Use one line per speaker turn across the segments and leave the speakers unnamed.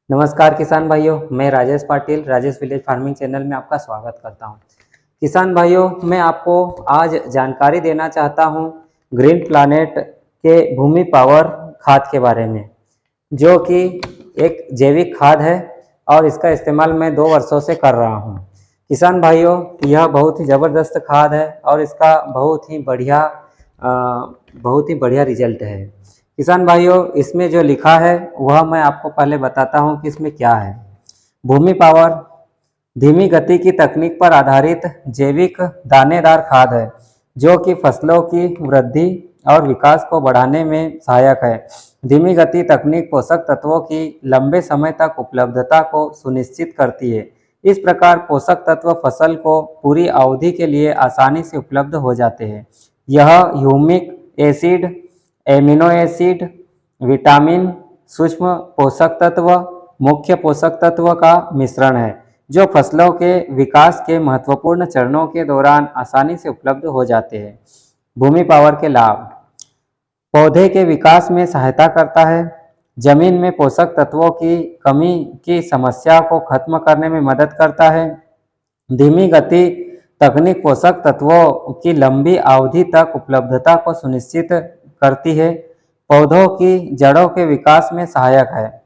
नमस्कार किसान भाइयों, मैं Rajesh Patil Rajesh village farming channel में आपका स्वागत करता हूं। किसान भाइयों, मैं आपको आज जानकारी देना चाहता हूं ग्रीन प्लानेट के भूमि पावर खाद के बारे में, जो कि एक जैविक खाद है और इसका इस्तेमाल मैं 2 वर्षों से कर रहा हूं। किसान भाइयों, यह बहुत ही ज़बरदस्त खाद है और इसका बहुत ही बढ़िया रिजल्ट है। किसान भाइयों, इसमें जो लिखा है वह मैं आपको पहले बताता हूं कि इसमें क्या है। भूमि पावर धीमी गति की तकनीक पर आधारित जैविक दानेदार खाद है, जो कि फसलों की वृद्धि और विकास को बढ़ाने में सहायक है। धीमी गति तकनीक पोषक तत्वों की लंबे समय तक उपलब्धता को सुनिश्चित करती है। इस प्रकार पोषक तत्व फसल को पूरी अवधि के लिए आसानी से उपलब्ध हो जाते हैं। यह humic acid, amino acid, vitamin, सूक्ष्म पोषक तत्व, मुख्य पोषक तत्व का मिश्रण है, जो फसलों के विकास के महत्वपूर्ण चरणों के दौरान आसानी से उपलब्ध हो जाते हैं। भूमि पावर के लाभ: पौधे के विकास में सहायता करता है, जमीन में पोषक तत्वों की कमी की समस्या को खत्म करने में मदद करता है। धीमी गति तकनीक पोषक तत्वों की लंबी अवधि तक उपलब्धता को सुनिश्चित करती है। पौधों की जड़ों के विकास में सहायक है।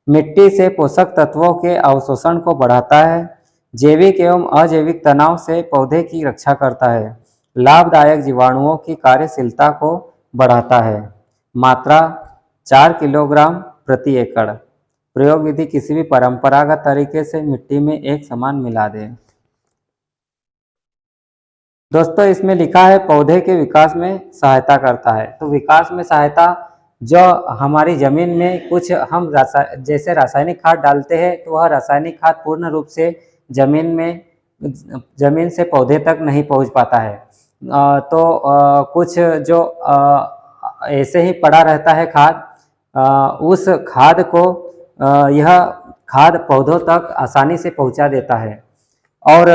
मिट्टी से पोषक तत्वों के अवशोषण को बढ़ाता है। जैविक एवं अजैविक तनाव से पौधे की रक्षा करता है। लाभदायक जीवाणुओं की कार्यशीलता को बढ़ाता है। मात्रा 4 किलोग्राम प्रति एकड़। प्रयोग विधि: किसी भी परंपरागत तरीके से मिट्टी में एक समान मिला दें। दोस्तों, इसमें लिखा है पौधे के विकास में सहायता करता है। तो विकास में सहायता, जो हमारी ज़मीन में कुछ हम जैसे रासायनिक खाद डालते हैं, तो वह रासायनिक खाद पूर्ण रूप से ज़मीन से पौधे तक नहीं पहुंच पाता है। कुछ जो ऐसे ही पड़ा रहता है खाद, उस खाद को यह खाद पौधों तक आसानी से पहुंचा देता है और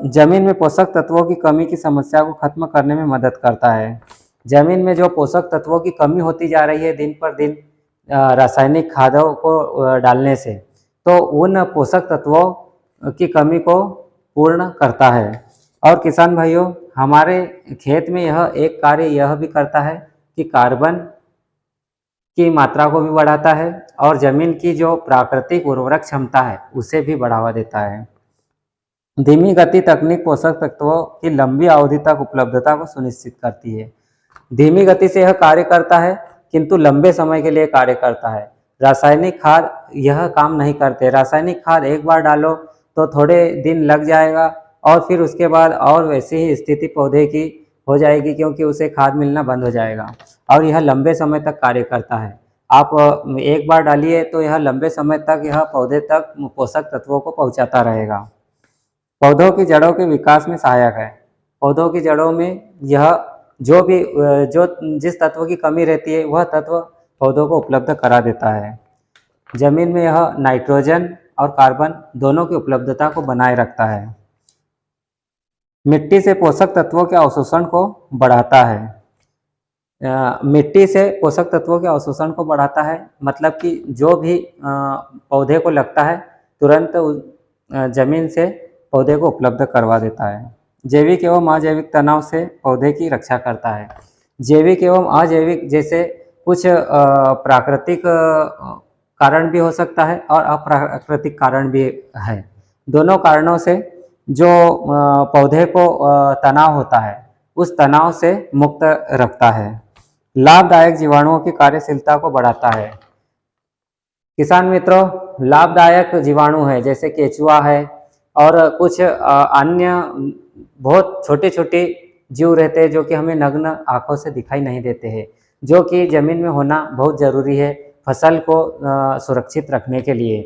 जमीन में पोषक तत्वों की कमी की समस्या को खत्म करने में मदद करता है। जमीन में जो पोषक तत्वों की कमी होती जा रही है दिन पर दिन रासायनिक खादों को डालने से, तो उन पोषक तत्वों की कमी को पूर्ण करता है। और किसान भाइयों, हमारे खेत में यह एक कार्य यह भी करता है कि कार्बन की मात्रा को भी बढ़ाता है और जमीन की जो प्राकृतिक उर्वरक क्षमता है उसे भी बढ़ावा देता है। धीमी गति तकनीक पोषक तत्वों की लंबी अवधि तक उपलब्धता को सुनिश्चित करती है। धीमी गति से यह कार्य करता है, किंतु लंबे समय के लिए कार्य करता है। रासायनिक खाद यह काम नहीं करते। रासायनिक खाद एक बार डालो तो थोड़े दिन लग जाएगा और फिर उसके बाद और वैसी ही स्थिति पौधे की हो जाएगी, क्योंकि उसे खाद मिलना बंद हो जाएगा। और यह लंबे समय तक कार्य करता है। आप एक बार डालिए तो यह लंबे समय तक यह पौधे तक पोषक तत्वों को पहुँचाता रहेगा। पौधों की जड़ों के विकास में सहायक है। पौधों की जड़ों में यह जिस तत्व की कमी रहती है वह तत्व पौधों को उपलब्ध करा देता है। जमीन में यह नाइट्रोजन और कार्बन दोनों की उपलब्धता को बनाए रखता है। मिट्टी से पोषक तत्वों के अवशोषण को बढ़ाता है। मिट्टी से पोषक तत्वों के अवशोषण को बढ़ाता है, मतलब कि जो भी पौधे को लगता है तुरंत जमीन से पौधे को उपलब्ध करवा देता है। जैविक एवं अजैविक तनाव से पौधे की रक्षा करता है। जैविक एवं अजैविक जैसे कुछ प्राकृतिक कारण भी हो सकता है और अप्राकृतिक कारण भी है। दोनों कारणों से जो पौधे को तनाव होता है उस तनाव से मुक्त रखता है। लाभदायक जीवाणुओं की कार्यशीलता को बढ़ाता है। किसान मित्रों, लाभदायक जीवाणु है जैसे केचुआ है और कुछ अन्य बहुत छोटे छोटे जीव रहते हैं जो कि हमें नग्न आंखों से दिखाई नहीं देते हैं, जो कि ज़मीन में होना बहुत ज़रूरी है फसल को सुरक्षित रखने के लिए।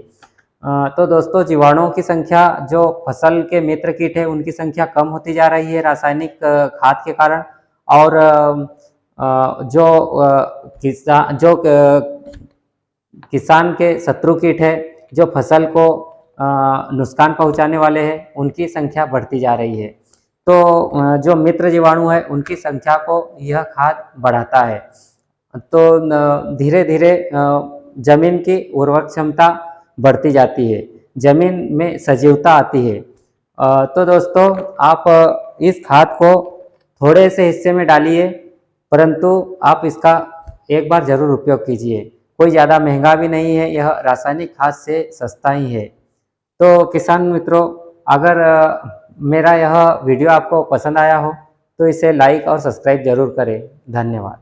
तो दोस्तों, जीवाणुओं की संख्या, जो फसल के मित्र कीट है उनकी संख्या कम होती जा रही है रासायनिक खाद के कारण। और किसान के शत्रु कीट है जो फसल को नुकसान पहुंचाने वाले हैं, उनकी संख्या बढ़ती जा रही है। तो जो मित्र जीवाणु है उनकी संख्या को यह खाद बढ़ाता है। तो धीरे धीरे जमीन की उर्वरक क्षमता बढ़ती जाती है, ज़मीन में सजीवता आती है। तो दोस्तों आप इस खाद को थोड़े से हिस्से में डालिए, परंतु आप इसका एक बार ज़रूर उपयोग कीजिए। कोई ज़्यादा महंगा भी नहीं है, यह रासायनिक खाद से सस्ता ही है। तो किसान मित्रों, अगर मेरा यह वीडियो आपको पसंद आया हो तो इसे लाइक और सब्सक्राइब ज़रूर करें। धन्यवाद।